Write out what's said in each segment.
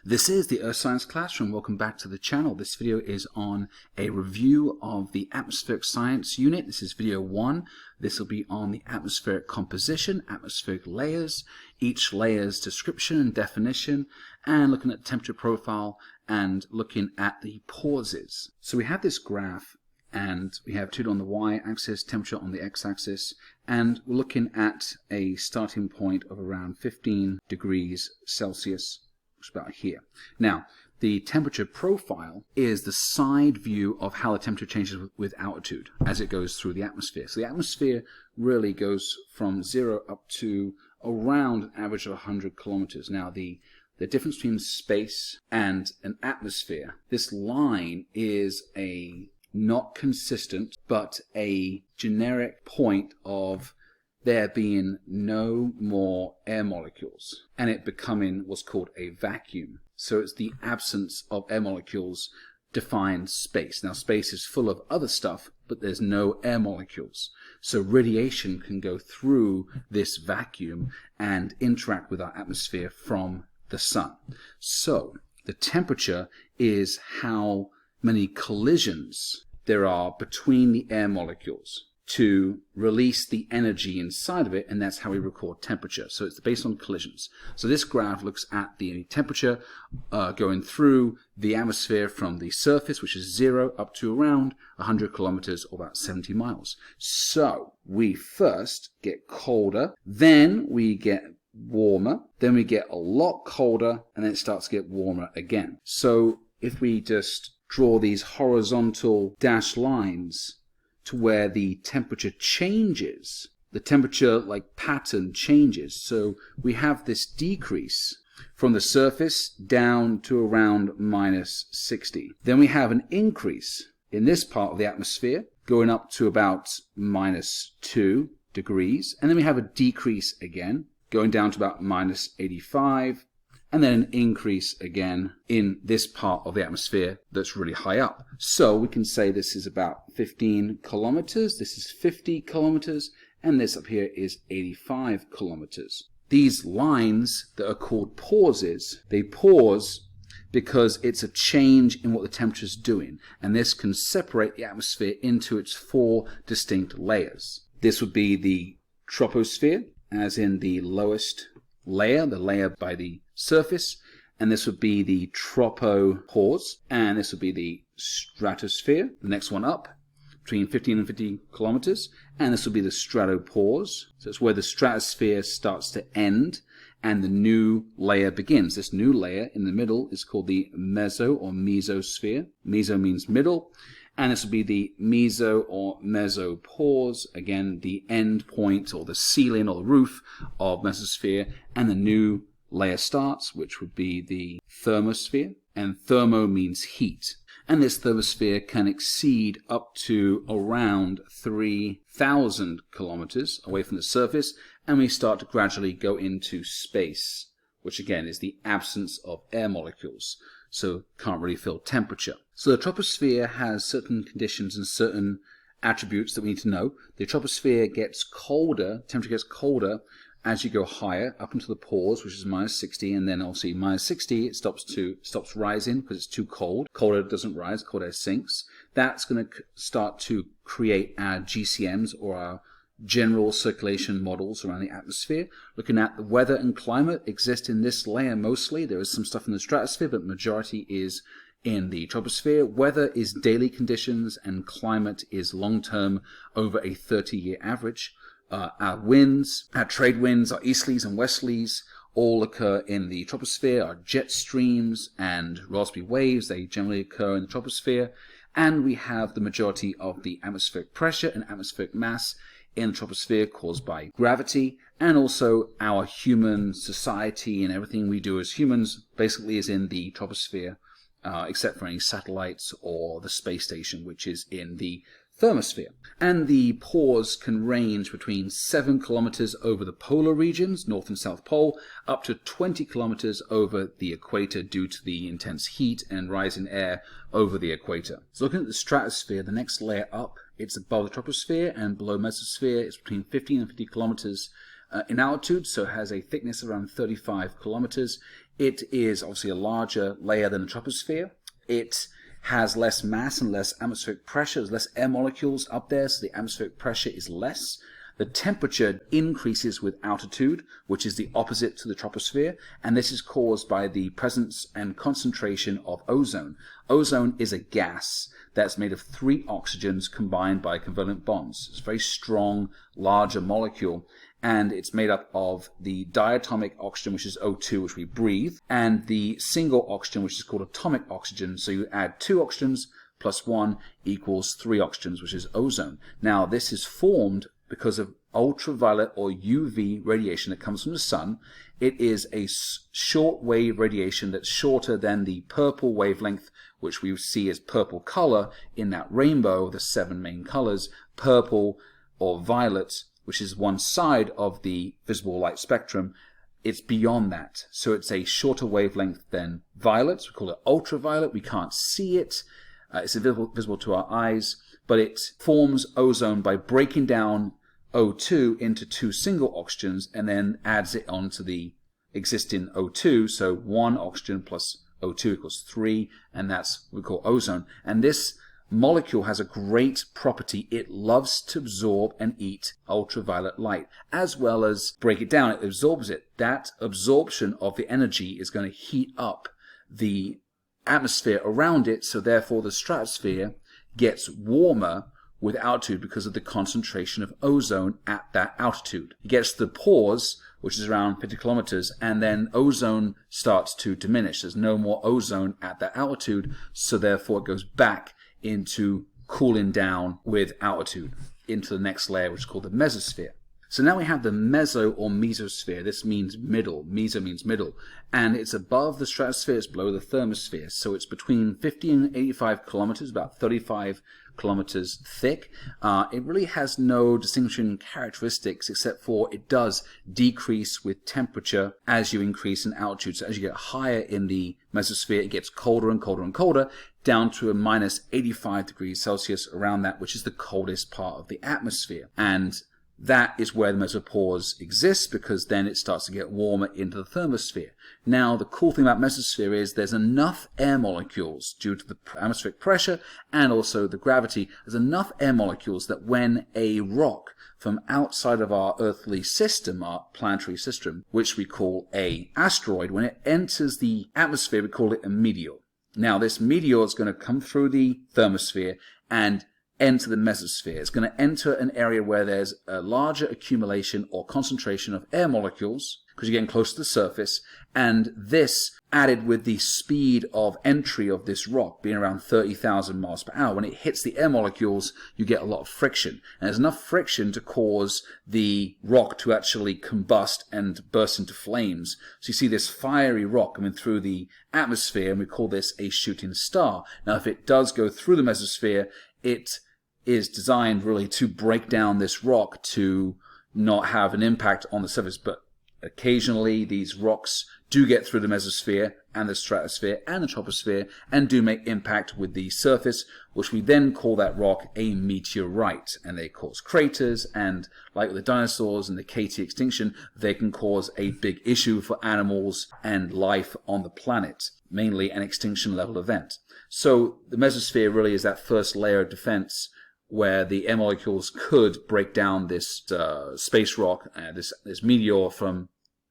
This is the Earth Science Classroom. Welcome back to the channel. This video is on a review of the Atmospheric Science unit. This is video 1. This will be on the atmospheric composition, atmospheric layers, each layer's description and definition, and looking at temperature profile and looking at the pauses. So we have this graph and we have altitude on the y-axis, temperature on the x-axis, and we're looking at a starting point of around 15 degrees Celsius. About here. Now, the temperature profile is the side view of how the temperature changes with altitude as it goes through the atmosphere. So the atmosphere really goes from 0 up to around an average of 100 kilometers. Now, the difference between space and an atmosphere, this line is a not consistent, but a generic point of there being no more air molecules and it becoming what's called a vacuum. So it's the absence of air molecules defines space. Now space is full of other stuff, but there's no air molecules. So radiation can go through this vacuum and interact with our atmosphere from the sun. So the temperature is how many collisions there are between the air molecules to release the energy inside of it, and that's how we record temperature. So it's based on collisions. So this graph looks at the temperature going through the atmosphere from the surface, which is 0 up to around 100 kilometers or about 70 miles. So we first get colder, then we get warmer, then we get a lot colder, and then it starts to get warmer again. So if we just draw these horizontal dashed lines to where the temperature changes, the temperature pattern changes. So we have this decrease from the surface down to around minus 60. Then we have an increase in this part of the atmosphere going up to about minus 2 degrees. And then we have a decrease again going down to about minus 85. And then an increase again in this part of the atmosphere that's really high up. So we can say this is about 15 kilometers, this is 50 kilometers, and this up here is 85 kilometers. These lines that are called pauses, they pause because it's a change in what the temperature is doing. And this can separate the atmosphere into its 4 distinct layers. This would be the troposphere, as in the lowest layer, the layer by the surface, and this would be the tropopause, and this would be the stratosphere, the next one up, between 15 and 50 kilometers, and this would be the stratopause. So it's where the stratosphere starts to end and the new layer begins. This new layer in the middle is called the meso or mesosphere. Meso means middle, and this would be the meso or mesopause, again the end point or the ceiling or the roof of mesosphere, and the new layer starts, which would be the thermosphere, and thermo means heat. And this thermosphere can exceed up to around 3,000 kilometers away from the surface, and we start to gradually go into space, which again is the absence of air molecules, so can't really feel temperature. So the troposphere has certain conditions and certain attributes that we need to know. The troposphere gets colder, temperature gets colder as you go higher up into the pause, which is minus 60, and then obviously minus 60 it stops rising because it's too cold. Cold air doesn't rise, cold air sinks. That's going to start to create our GCMs, or our general circulation models around the atmosphere. Looking at the weather and climate exist in this layer mostly. There is some stuff in the stratosphere, but majority is in the troposphere. Weather is daily conditions and climate is long-term over a 30-year average. Our winds, our trade winds, our easterlies and westerlies all occur in the troposphere. Our jet streams and Rossby waves, they generally occur in the troposphere. And we have the majority of the atmospheric pressure and atmospheric mass in the troposphere caused by gravity, and also our human society and everything we do as humans basically is in the troposphere, except for any satellites or the space station, which is in the thermosphere. And the pause can range between 7 kilometers over the polar regions, North and South Pole, up to 20 kilometers over the equator due to the intense heat and rise in air over the equator. So looking at the stratosphere, the next layer up, it's above the troposphere, and below mesosphere it's between 15 and 50 kilometers in altitude, so it has a thickness around 35 kilometers. It is obviously a larger layer than the troposphere. It has less mass and less atmospheric pressure. There's less air molecules up there, so the atmospheric pressure is less. The temperature increases with altitude, which is the opposite to the troposphere, and this is caused by the presence and concentration of ozone. Ozone is a gas that's made of 3 oxygens combined by covalent bonds. It's a very strong, larger molecule, and it's made up of the diatomic oxygen, which is O2, which we breathe, and the single oxygen, which is called atomic oxygen. So you add 2 oxygens plus 1 equals 3 oxygens, which is ozone. Now, this is formed because of ultraviolet or UV radiation that comes from the sun. It is a short wave radiation that's shorter than the purple wavelength, which we see as purple color in that rainbow, the 7 main colors. Purple or violet, which is one side of the visible light spectrum, it's beyond that. So it's a shorter wavelength than violet. We call it ultraviolet. We can't see it. It's visible to our eyes, but it forms ozone by breaking down O2 into 2 single oxygens and then adds it onto the existing O2. So 1 oxygen plus O2 equals 3, and that's what we call ozone. And this molecule has a great property. It loves to absorb and eat ultraviolet light, as well as break it down. It absorbs it. That absorption of the energy is going to heat up the atmosphere around it, so therefore the stratosphere gets warmer with altitude because of the concentration of ozone at that altitude. It gets to the pores, which is around 50 kilometers, and then ozone starts to diminish. There's no more ozone at that altitude, so therefore it goes back into cooling down with altitude into the next layer, which is called the mesosphere. So now we have the meso or mesosphere. This means middle. Meso means middle. And it's above the stratosphere, it's below the thermosphere. So it's between 50 and 85 kilometers, about 35 kilometers thick. It really has no distinguishing characteristics except for it does decrease with temperature as you increase in altitude. So as you get higher in the mesosphere, it gets colder and colder and colder, down to a minus 85 degrees Celsius around that, which is the coldest part of the atmosphere. And that is where the mesopause exists, because then it starts to get warmer into the thermosphere. Now, the cool thing about mesosphere is there's enough air molecules due to the atmospheric pressure and also the gravity. There's enough air molecules that when a rock from outside of our earthly system, our planetary system, which we call an asteroid, when it enters the atmosphere, we call it a meteor. Now, this meteor is going to come through the thermosphere and enter the mesosphere. It's going to enter an area where there's a larger accumulation or concentration of air molecules, because you're getting close to the surface, and this added with the speed of entry of this rock being around 30,000 miles per hour, when it hits the air molecules, you get a lot of friction. And there's enough friction to cause the rock to actually combust and burst into flames. So you see this fiery rock coming through the atmosphere, and we call this a shooting star. Now, if it does go through the mesosphere, it is designed really to break down this rock to not have an impact on the surface, but occasionally these rocks do get through the mesosphere and the stratosphere and the troposphere and do make impact with the surface, which we then call that rock a meteorite. And they cause craters, and like with the dinosaurs and the KT extinction, they can cause a big issue for animals and life on the planet, mainly an extinction level event. So the mesosphere really is that first layer of defense where the air molecules could break down this space rock, this meteor, from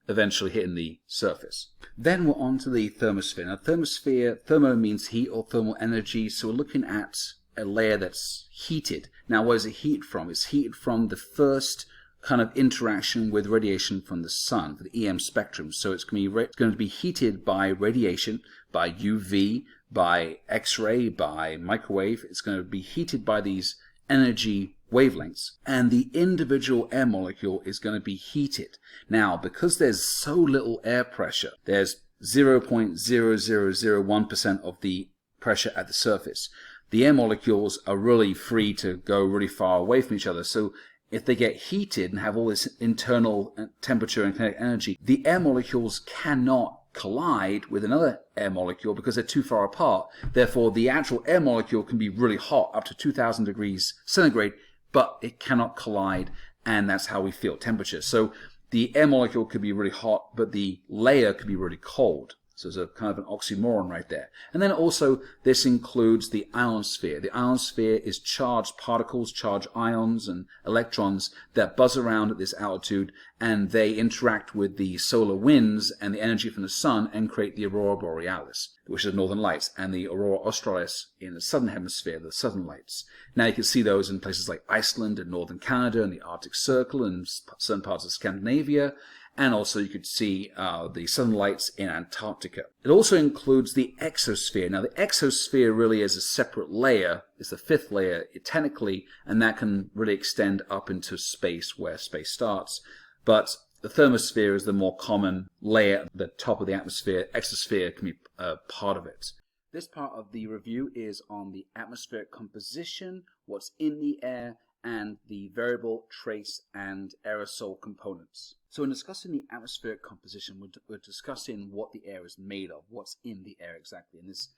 eventually hitting the surface. Then we're on to the thermosphere. Now, thermosphere, thermo means heat or thermal energy, so we're looking at a layer that's heated. Now, where is it heated from? It's heated from the first kind of interaction with radiation from the sun, the EM spectrum. So it's going to be heated by radiation, by UV, by X-ray, by microwave. It's going to be heated by these energy wavelengths, and the individual air molecule is going to be heated. Now, because there's so little air pressure, there's 0.0001% of the pressure at the surface, the air molecules are really free to go really far away from each other. So if they get heated and have all this internal temperature and kinetic energy, the air molecules cannot collide with another air molecule because they're too far apart. Therefore, the actual air molecule can be really hot, up to 2000 degrees centigrade, but it cannot collide, and that's how we feel temperature. So the air molecule could be really hot, but the layer could be really cold. So there's a kind of an oxymoron right there. And then also this includes the ionosphere. The ionosphere is charged particles, charged ions and electrons that buzz around at this altitude, and they interact with the solar winds and the energy from the sun and create the aurora borealis, which is the northern lights, and the aurora australis in the southern hemisphere, the southern lights. Now you can see those in places like Iceland and northern Canada and the Arctic Circle and certain parts of Scandinavia. And also you could see the southern lights in Antarctica. It also includes the exosphere. Now the exosphere really is a separate layer. It's the fifth layer technically, and that can really extend up into space where space starts. But the thermosphere is the more common layer at the top of the atmosphere. Exosphere can be part of it. This part of the review is on the atmospheric composition, what's in the air, and the variable, trace, and aerosol components. So in discussing the atmospheric composition, we're discussing what the air is made of, what's in the air exactly. And this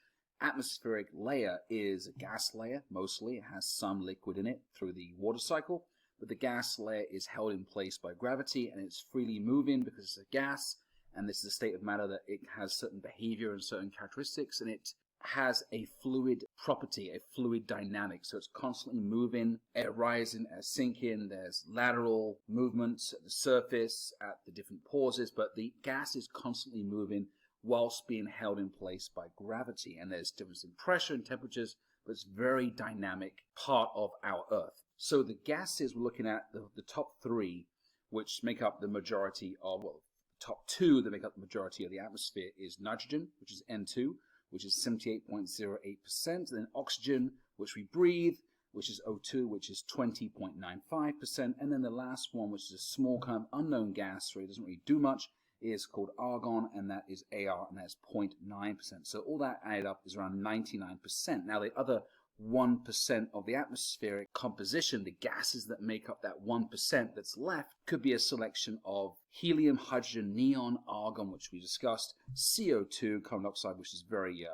atmospheric layer is a gas layer, mostly. It has some liquid in it through the water cycle, but the gas layer is held in place by gravity, and it's freely moving because it's a gas, and this is a state of matter that it has certain behavior and certain characteristics, and it has a fluid property, a fluid dynamic. So it's constantly moving, air rising, air sinking. There's lateral movements at the surface, at the different pauses, but the gas is constantly moving whilst being held in place by gravity. And there's difference in pressure and temperatures, but it's a very dynamic part of our Earth. So the gases, we're looking at the top three, which make up the majority of, well, the top two that make up the majority of the atmosphere is nitrogen, which is N2, which is 78.08%, then oxygen, which we breathe, which is O2, which is 20.95%, and then the last one, which is a small kind of unknown gas, so it doesn't really do much, is called argon, and that is AR, and that's 0.9%. So all that added up is around 99%. Now the other 1% of the atmospheric composition, the gases that make up that 1% that's left, could be a selection of helium, hydrogen, neon, argon, which we discussed, CO2, carbon dioxide, which is very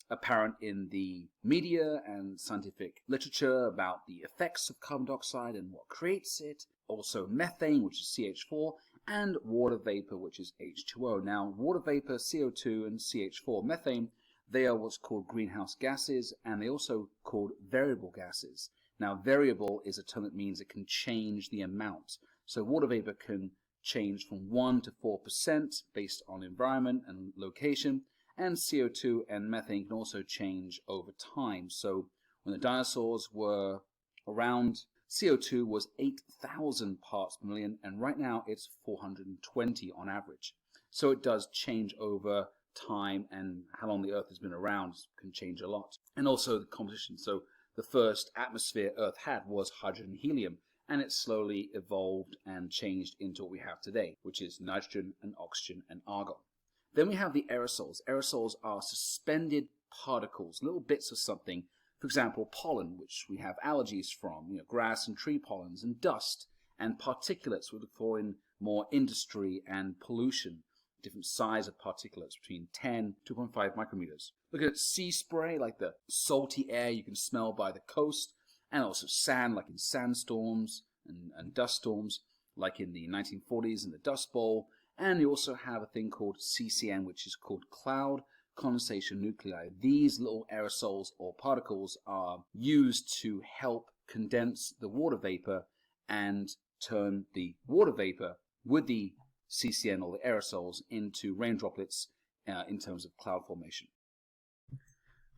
apparent in the media and scientific literature about the effects of carbon dioxide and what creates it, also methane, which is CH4, and water vapor, which is H2O. Now, water vapor, CO2, and CH4, methane, they are what's called greenhouse gases, and they also called variable gases. Now, variable is a term that means it can change the amount. So water vapor can change from 1 to 4% based on environment and location, and CO2 and methane can also change over time. So when the dinosaurs were around, CO2 was 8,000 parts per million, and right now it's 420 on average. So it does change over time, and how long the Earth has been around can change a lot. And also the composition. So the first atmosphere Earth had was hydrogen and helium, and it slowly evolved and changed into what we have today, which is nitrogen and oxygen and argon. Then we have the aerosols. Aerosols are suspended particles, little bits of something. For example, pollen, which we have allergies from, grass and tree pollens, and dust, and particulates, we look for in more industry and pollution. Different size of particulates between 10 to 2.5 micrometers. Look at sea spray, like the salty air you can smell by the coast, and also sand, like in sandstorms and dust storms, like in the 1940s in the Dust Bowl. And you also have a thing called CCN, which is called cloud condensation nuclei. These little aerosols or particles are used to help condense the water vapor and turn the water vapor with the CCN or the aerosols into rain droplets in terms of cloud formation.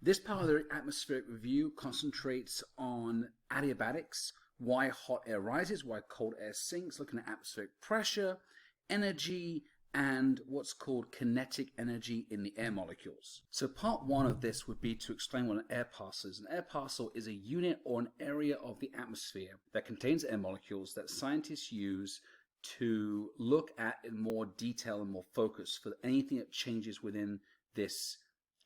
This part of the atmospheric review concentrates on adiabatics, why hot air rises, why cold air sinks, looking at atmospheric pressure, energy, and what's called kinetic energy in the air molecules. So part one of this would be to explain what an air parcel is. An air parcel is a unit or an area of the atmosphere that contains air molecules that scientists use to look at in more detail and more focus for anything that changes within this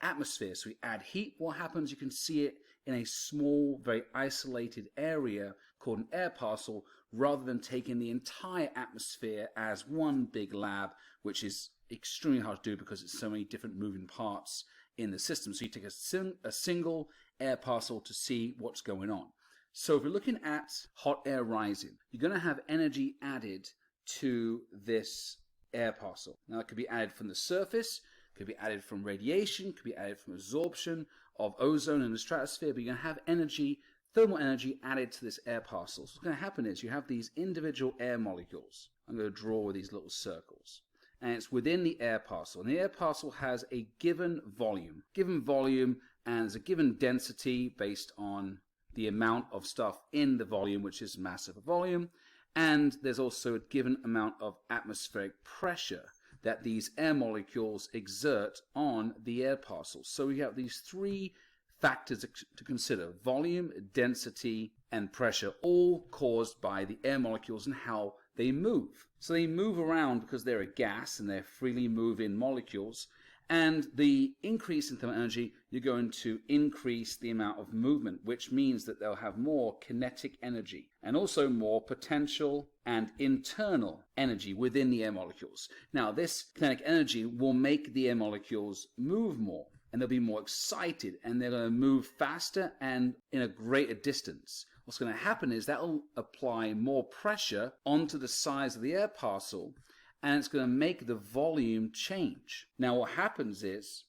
atmosphere. So we add heat, what happens? You can see it in a small, very isolated area called an air parcel, rather than taking the entire atmosphere as one big lab, which is extremely hard to do because it's so many different moving parts in the system. So you take a single air parcel to see what's going on. So if we're looking at hot air rising, you're going to have energy added to this air parcel. Now it could be added from the surface. Could be added from radiation, could be added from absorption of ozone in the stratosphere, but you're going to have energy, thermal energy added to this air parcel. So what's going to happen is you have these individual air molecules. I'm going to draw with these little circles. And it's within the air parcel. And the air parcel has a given volume. And there's a given density based on the amount of stuff in the volume, which is mass over volume. And there's also a given amount of atmospheric pressure that these air molecules exert on the air parcel. So we have these three factors to consider: volume, density, and pressure, all caused by the air molecules and how they move. So they move around because they're a gas and they're freely moving molecules. And the increase in thermal energy, you're going to increase the amount of movement, which means that they'll have more kinetic energy and also more potential and internal energy within the air molecules. Now, this kinetic energy will make the air molecules move more, and they'll be more excited, and they're going to move faster and in a greater distance. What's going to happen is that will apply more pressure onto the size of the air parcel, and it's going to make the volume change. Now what happens is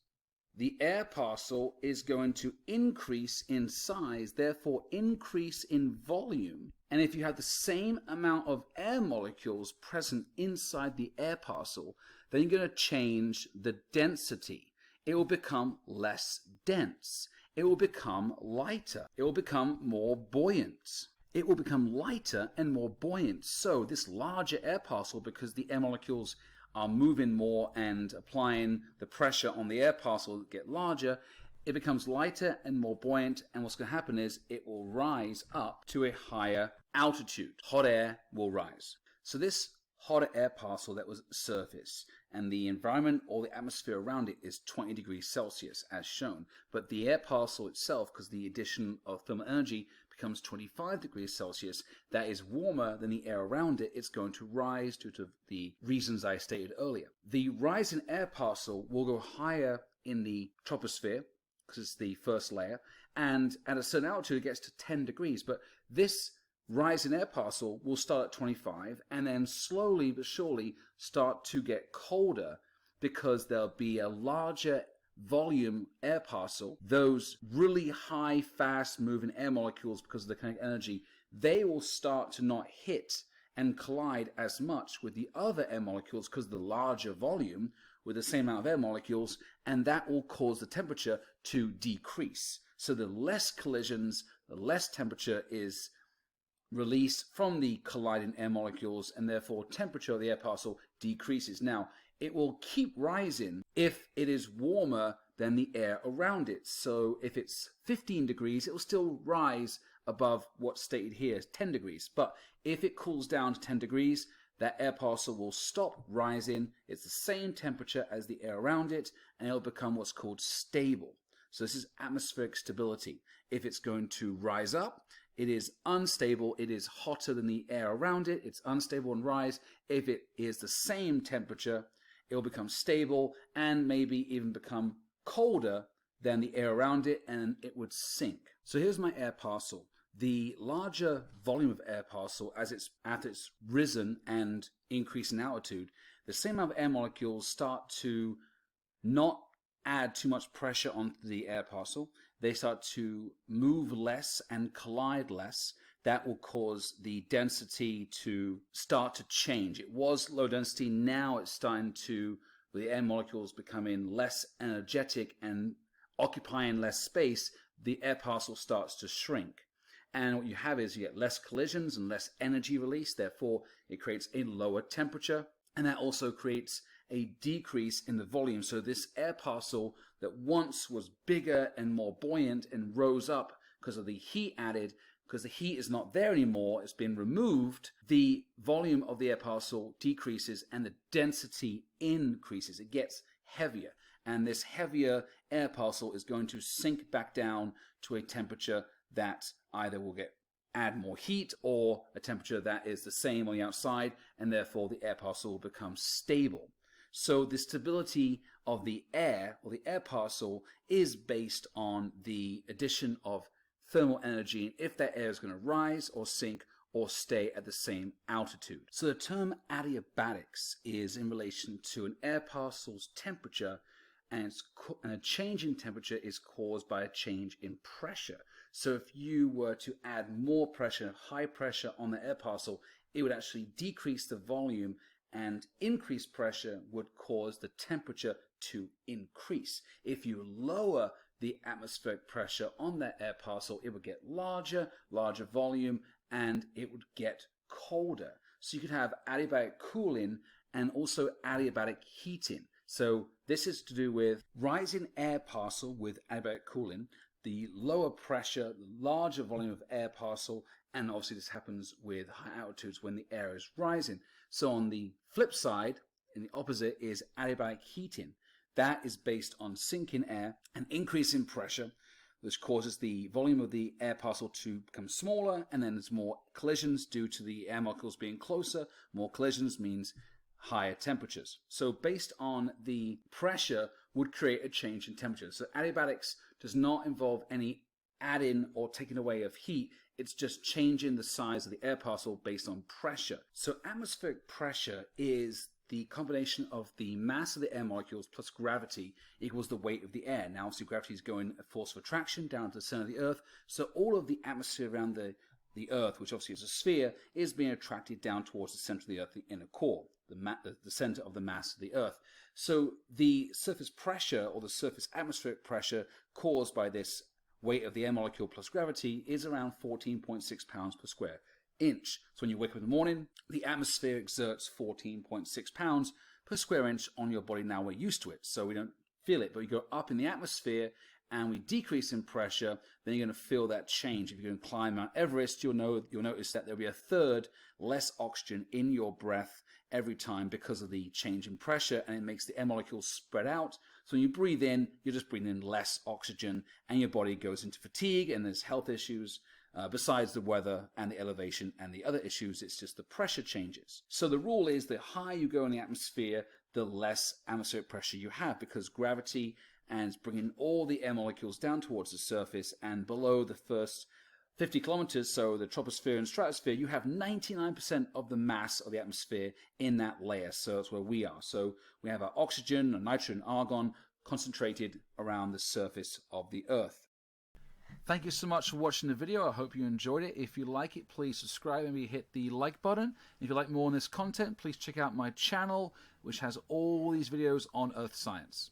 the air parcel is going to increase in size, therefore increase in volume. And if you have the same amount of air molecules present inside the air parcel, then you're going to change the density. It will become less dense. It will become lighter. It will become more buoyant. It will become lighter and more buoyant. So this larger air parcel, because the air molecules are moving more and applying the pressure on the air parcel to get larger, it becomes lighter and more buoyant, and what's going to happen is it will rise up to a higher altitude. Hot air will rise. So this hotter air parcel that was at the surface, and the environment or the atmosphere around it is 20 degrees Celsius as shown, but the air parcel itself, because the addition of thermal energy becomes 25 degrees Celsius, that is warmer than the air around it. It's going to rise due to the reasons I stated earlier. The rise in air parcel will go higher in the troposphere, because it's the first layer, and at a certain altitude it gets to 10 degrees, but this rise in air parcel will start at 25 and then slowly but surely start to get colder, because there'll be a larger volume air parcel. Those really high, fast moving air molecules, because of the kinetic energy, they will start to not hit and collide as much with the other air molecules because of the larger volume with the same amount of air molecules, and that will cause the temperature to decrease. So the less collisions, the less temperature is released from the colliding air molecules, and therefore temperature of the air parcel decreases. Now, it will keep rising if it is warmer than the air around it. So if it's 15 degrees, it will still rise above what's stated here as 10 degrees. But if it cools down to 10 degrees, that air parcel will stop rising. It's the same temperature as the air around it, and it'll become what's called stable. So this is atmospheric stability. If it's going to rise up, it is unstable. It is hotter than the air around it. It's unstable and rise. If it is the same temperature, it will become stable and maybe even become colder than the air around it, and it would sink. So here's my air parcel. The larger volume of air parcel, after it's risen and increased in altitude, the same amount of air molecules start to not add too much pressure onto the air parcel. They start to move less and collide less. That will cause the density to start to change. It was low density, now it's starting to, with the air molecules becoming less energetic and occupying less space, the air parcel starts to shrink. And what you have is you get less collisions and less energy release, therefore it creates a lower temperature, and that also creates a decrease in the volume. So this air parcel that once was bigger and more buoyant and rose up because of the heat added, because the heat is not there anymore, it's been removed, the volume of the air parcel decreases and the density increases. It gets heavier, and this heavier air parcel is going to sink back down to a temperature that either will add more heat or a temperature that is the same on the outside, and therefore the air parcel will become stable. So the stability of the air, or the air parcel, is based on the addition of thermal energy, and if that air is going to rise or sink or stay at the same altitude. So the term adiabatics is in relation to an air parcel's temperature and a change in temperature is caused by a change in pressure. So if you were to add more pressure, high pressure on the air parcel, it would actually decrease the volume, and increased pressure would cause the temperature to increase. If you lower the atmospheric pressure on that air parcel, it would get larger volume, and it would get colder. So you could have adiabatic cooling and also adiabatic heating. So this is to do with rising air parcel with adiabatic cooling, the lower pressure, the larger volume of air parcel, and obviously this happens with high altitudes when the air is rising. So on the flip side, in the opposite, is adiabatic heating. That is based on sinking air, an increase in pressure, which causes the volume of the air parcel to become smaller, and then there's more collisions due to the air molecules being closer. More collisions means higher temperatures. So based on the pressure would create a change in temperature. So adiabatics does not involve any adding or taking away of heat. It's just changing the size of the air parcel based on pressure. So atmospheric pressure is the combination of the mass of the air molecules plus gravity equals the weight of the air. Now obviously gravity is going a force of attraction down to the center of the Earth. So all of the atmosphere around the Earth, which obviously is a sphere, is being attracted down towards the center of the Earth, the inner core, the center of the mass of the Earth. So the surface pressure, or the surface atmospheric pressure caused by this weight of the air molecule plus gravity, is around 14.6 pounds per square inch. So when you wake up in the morning, the atmosphere exerts 14.6 pounds per square inch on your body. Now we're used to it, so we don't feel it. But you go up in the atmosphere and we decrease in pressure, then you're going to feel that change. If you're going to climb Mount Everest, you'll notice that there'll be a third less oxygen in your breath every time because of the change in pressure, and it makes the air molecules spread out. So when you breathe in, you're just breathing in less oxygen, and your body goes into fatigue, and there's health issues. Besides the weather and the elevation and the other issues, it's just the pressure changes. So the rule is the higher you go in the atmosphere, the less atmospheric pressure you have, because gravity and bringing all the air molecules down towards the surface, and below the first 50 kilometers, so the troposphere and stratosphere, you have 99% of the mass of the atmosphere in that layer. So that's where we are. So we have our oxygen, nitrogen, argon concentrated around the surface of the Earth. Thank you so much for watching the video. I hope you enjoyed it. If you like it, please subscribe and maybe hit the like button. If you like more on this content, please check out my channel, which has all these videos on Earth science.